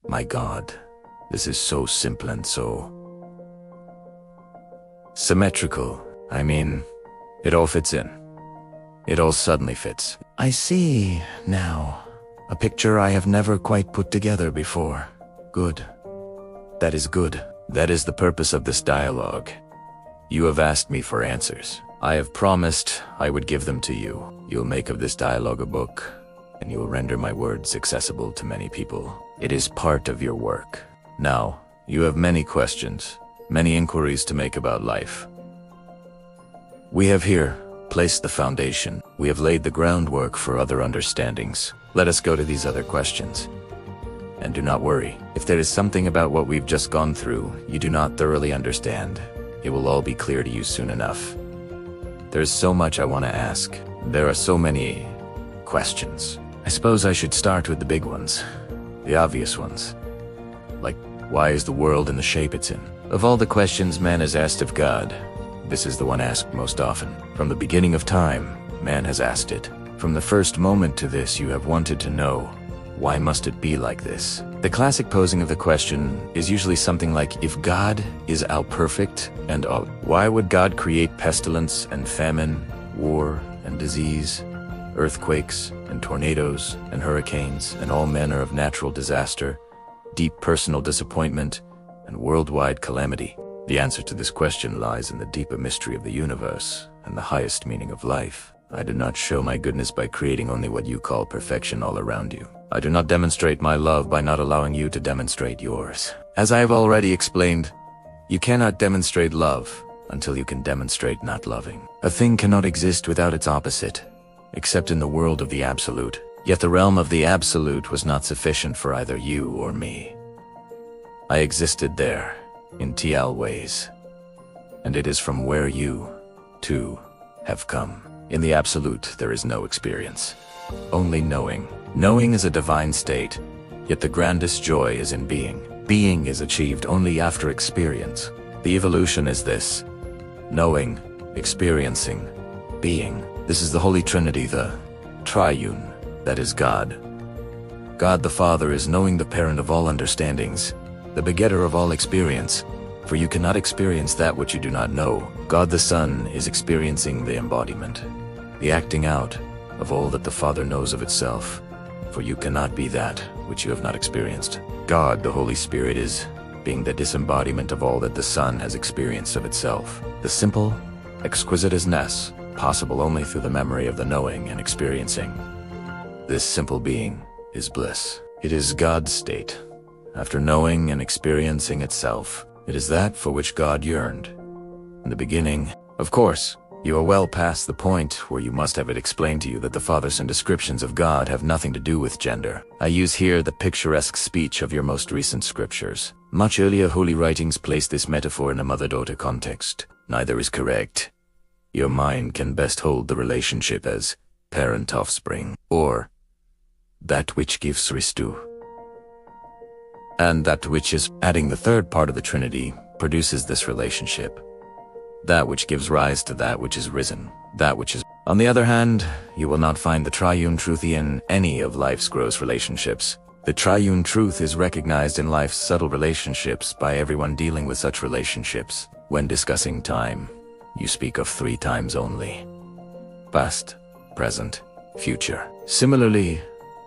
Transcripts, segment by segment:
My God, this is so simple and so symmetrical. I mean, it all fits in. It all suddenly fits. I see now a picture I have never quite put together before. Good. That is good. That is the purpose of this dialogue. You have asked me for answers. I have promised I would give them to you. You'll make of this dialogue a book, and you will render my words accessible to many people. It is part of your work. Now, you have many questions, many inquiries to make about life. We have here placed the foundation. We have laid the groundwork for other understandings. Let us go to these other questions. And do not worry, if there is something about what we've just gone through you do not thoroughly understand, it will all be clear to you soon enough. There's so much I want to ask. There are so many questions. I suppose I should start with the big ones, the obvious ones. Like, why is the world in the shape it's in? Of all the questions man has asked of God, this is the one asked most often. From the beginning of time, man has asked it. From the first moment to this, you have wanted to know, why must it be like this? The classic posing of the question is usually something like, if God is all perfect and all, why would God create pestilence and famine, war and disease, earthquakes and tornadoes and hurricanes and all manner of natural disaster, deep personal disappointment and worldwide calamity? The answer to this question lies in the deeper mystery of the universe and the highest meaning of life. I do not show my goodness by creating only what you call perfection all around you. I do not demonstrate my love by not allowing you to demonstrate yours. As I have already explained, you cannot demonstrate love until you can demonstrate not loving. A thing cannot exist without its opposite, except in the world of the absolute. Yet the realm of the absolute was not sufficient for either you or me. I existed there, in TL ways, and it is from where you, too, have come. In the absolute, there is no experience, only knowing. Knowing is a divine state, yet the grandest joy is in being. Being is achieved only after experience. The evolution is this: knowing, experiencing, being. This is the Holy Trinity, the Triune, that is God. God the Father is knowing, the parent of all understandings, the begetter of all experience, for you cannot experience that which you do not know. God the Son is experiencing the embodiment, the acting out of all that the Father knows of itself, for you cannot be that which you have not experienced. God the Holy Spirit is being the disembodiment of all that the Son has experienced of itself. The simple, exquisiteness, possible only through the memory of the knowing and experiencing. This simple being is bliss. It is God's state. After knowing and experiencing itself, it is that for which God yearned. In the beginning, of course, you are well past the point where you must have it explained to you that the father-son descriptions of God have nothing to do with gender. I use here the picturesque speech of your most recent scriptures. Much earlier holy writings place this metaphor in a mother-daughter context. Neither is correct. Your mind can best hold the relationship as parent-offspring, or that which gives rise to, and that which is, adding the third part of the Trinity, produces this relationship. That which gives rise to that which is risen, that which is. On the other hand, you will not find the triune truth in any of life's gross relationships. The triune truth is recognized in life's subtle relationships by everyone dealing with such relationships. When discussing time, you speak of 3 times only: past, present, future. Similarly,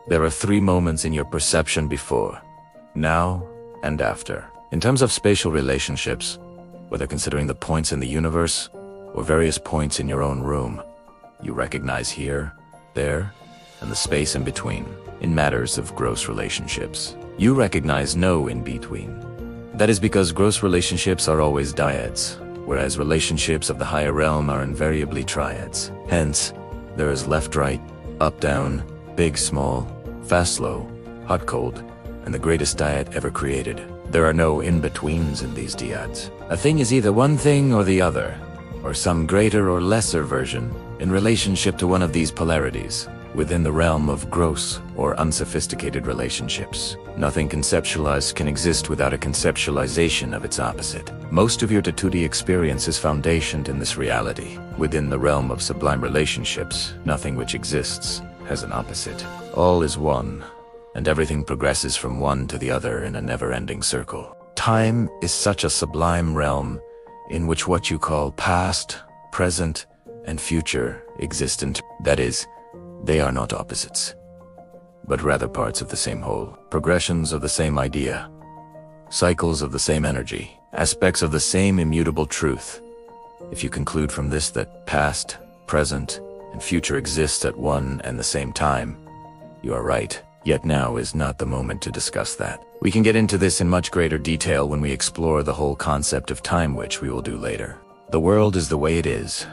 there are 3 moments in your perception: before, now, and after. In terms of spatial relationships, whether considering the points in the universe or various points in your own room, you recognize here, there, and the space in between. In matters of gross relationships, you recognize no in-between. That is because gross relationships are always dyads, whereas relationships of the higher realm are invariably triads. Hence, there is left-right, up-down, big-small, fast-slow, hot-cold, and the greatest dyad ever created. There are no in-betweens in these dyads. A thing is either one thing or the other, or some greater or lesser version, in relationship to one of these polarities. Within the realm of gross or unsophisticated relationships, nothing conceptualized can exist without a conceptualization of its opposite. Most of your Tatuti experience is foundationed in this reality. Within the realm of sublime relationships, nothing which exists has an opposite. All is one, and everything progresses from one to the other in a never-ending circle. Time is such a sublime realm in which what you call past, present, and future exist that is, they are not opposites, but rather parts of the same whole, progressions of the same idea, cycles of the same energy, aspects of the same immutable truth. If you conclude from this that past, present, and future exist at one and the same time, you are right. Yet now is not the moment to discuss that. We can get into this in much greater detail when we explore the whole concept of time, which we will do later. The world is the way it is,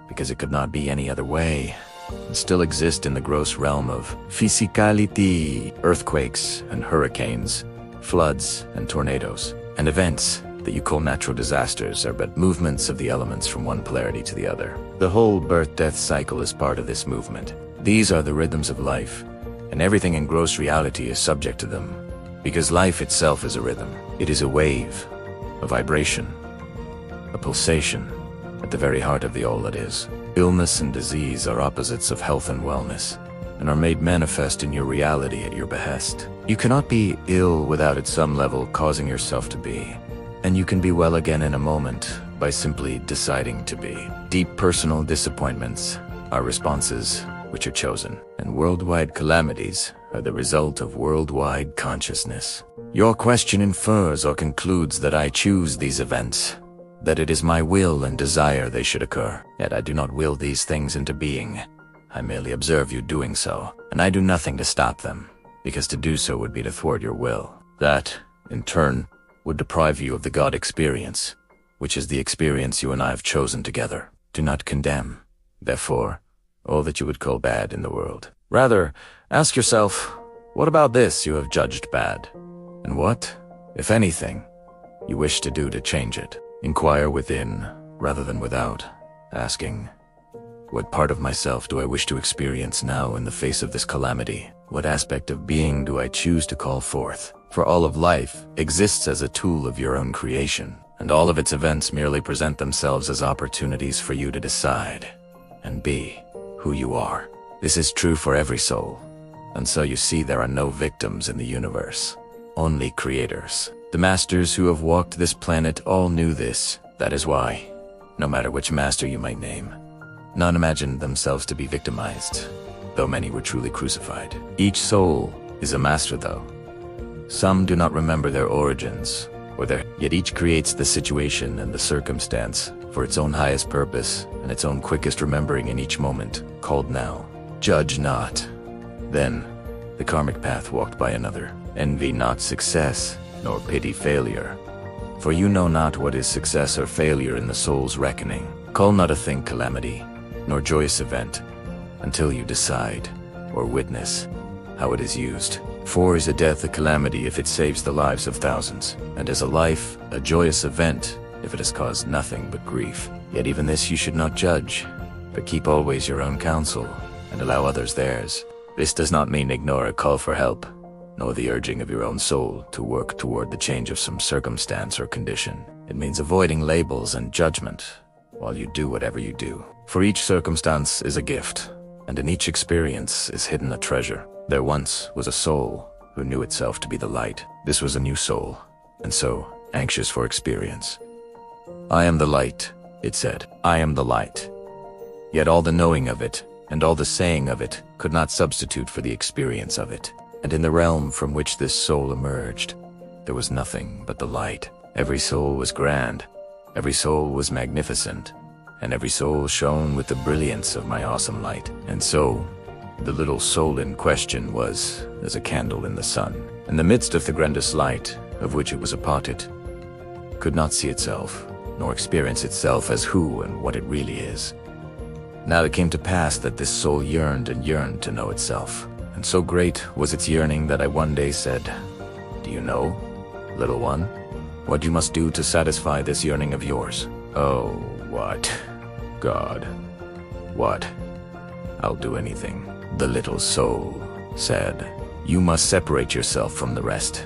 because it could not be any other way, and still exist in the gross realm of physicality, earthquakes and hurricanes, floods and tornadoes, and events that you call natural disasters are but movements of the elements from one polarity to the other. The whole birth-death cycle is part of this movement. These are the rhythms of life, and everything in gross reality is subject to them, because life itself is a rhythm. It is a wave, a vibration, a pulsation, at the very heart of the all that is. Illness and disease are opposites of health and wellness, and are made manifest in your reality at your behest. You cannot be ill without at some level causing yourself to be, and you can be well again in a moment by simply deciding to be. Deep personal disappointments are responses which are chosen, and worldwide calamities are the result of worldwide consciousness. Your question infers or concludes that I choose these events, that it is my will and desire they should occur. Yet I do not will these things into being. I merely observe you doing so, and I do nothing to stop them, because to do so would be to thwart your will. That, in turn, would deprive you of the God experience, which is the experience you and I have chosen together. Do not condemn, therefore, all that you would call bad in the world. Rather, ask yourself, what about this you have judged bad? And what, if anything, you wish to do to change it? Inquire within, rather than without, asking, what part of myself do I wish to experience now in the face of this calamity? What aspect of being do I choose to call forth? For all of life exists as a tool of your own creation, and all of its events merely present themselves as opportunities for you to decide and be who you are. This is true for every soul, and so you see there are no victims in the universe, only creators. The masters who have walked this planet all knew this. That is why, no matter which master you might name, none imagined themselves to be victimized, though many were truly crucified. Each soul is a master, though. Some do not remember their origins, yet each creates the situation and the circumstance for its own highest purpose and its own quickest remembering in each moment, called now. Judge not. Then, the karmic path walked by another. Envy not success, nor pity failure. For you know not what is success or failure in the soul's reckoning. Call not a thing calamity, nor joyous event, until you decide, or witness, how it is used. For is a death a calamity if it saves the lives of thousands, and is a life a joyous event if it has caused nothing but grief. Yet even this you should not judge, but keep always your own counsel, and allow others theirs. This does not mean ignore a call for help, nor the urging of your own soul to work toward the change of some circumstance or condition. It means avoiding labels and judgment while you do whatever you do. For each circumstance is a gift, and in each experience is hidden a treasure. There once was a soul who knew itself to be the light. This was a new soul, and so anxious for experience. I am the light, it said. I am the light. Yet all the knowing of it, and all the saying of it, could not substitute for the experience of it. And in the realm from which this soul emerged, there was nothing but the light. Every soul was grand, every soul was magnificent, and every soul shone with the brilliance of my awesome light. And so, the little soul in question was as a candle in the sun. In the midst of the grandest light, of which it was a part, it could not see itself, nor experience itself as who and what it really is. Now it came to pass that this soul yearned and yearned to know itself. And so great was its yearning that I one day said, "Do you know, little one, what you must do to satisfy this yearning of yours?" "Oh, what, God, what? I'll do anything," the little soul said. "You must separate yourself from the rest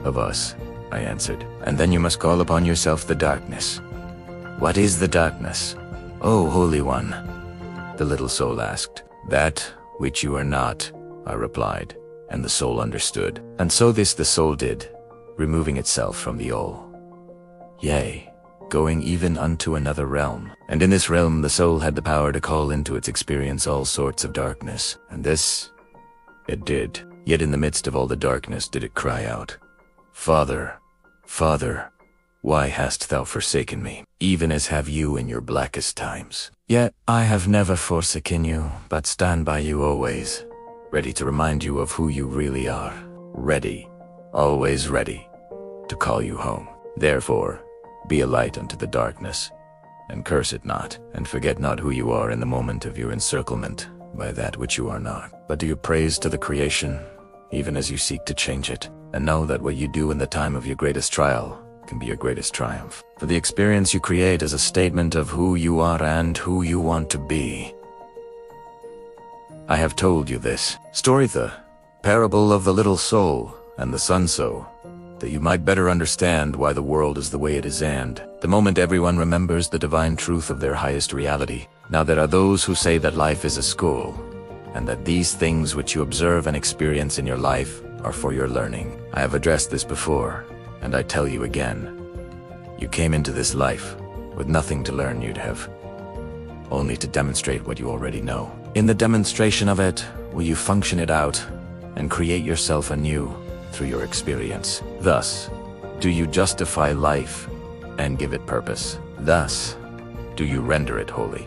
of us," I answered, "and then you must call upon yourself the darkness." "What is the darkness, oh Holy One?" the little soul asked. "That which you are not," I replied. and the soul understood. And so this the soul did, removing itself from the all. Yea, going even unto another realm. And in this realm the soul had the power to call into its experience all sorts of darkness. And this it did. Yet in the midst of all the darkness did it cry out, Father, Father, why hast thou forsaken me, even as have you in your blackest times? Yet I have never forsaken you, but stand by you always, ready to remind you of who you really are. Ready, always ready, to call you home. Therefore, be a light unto the darkness, and curse it not, and forget not who you are in the moment of your encirclement by that which you are not. But do your praise to the creation, even as you seek to change it, and know that what you do in the time of your greatest trial can be your greatest triumph. For the experience you create is a statement of who you are and who you want to be. I have told you this story, the parable of the little soul and the sun sow, that you might better understand why the world is the way it is, and the moment everyone remembers the divine truth of their highest reality. Now there are those who say that life is a school, and that these things which you observe and experience in your life are for your learning. I have addressed this before, and I tell you again. You came into this life with nothing to learn. You'd have only to demonstrate what you already know. In the demonstration of it, will you function it out and create yourself anew through your experience. Thus, do you justify life and give it purpose. Thus, do you render it holy.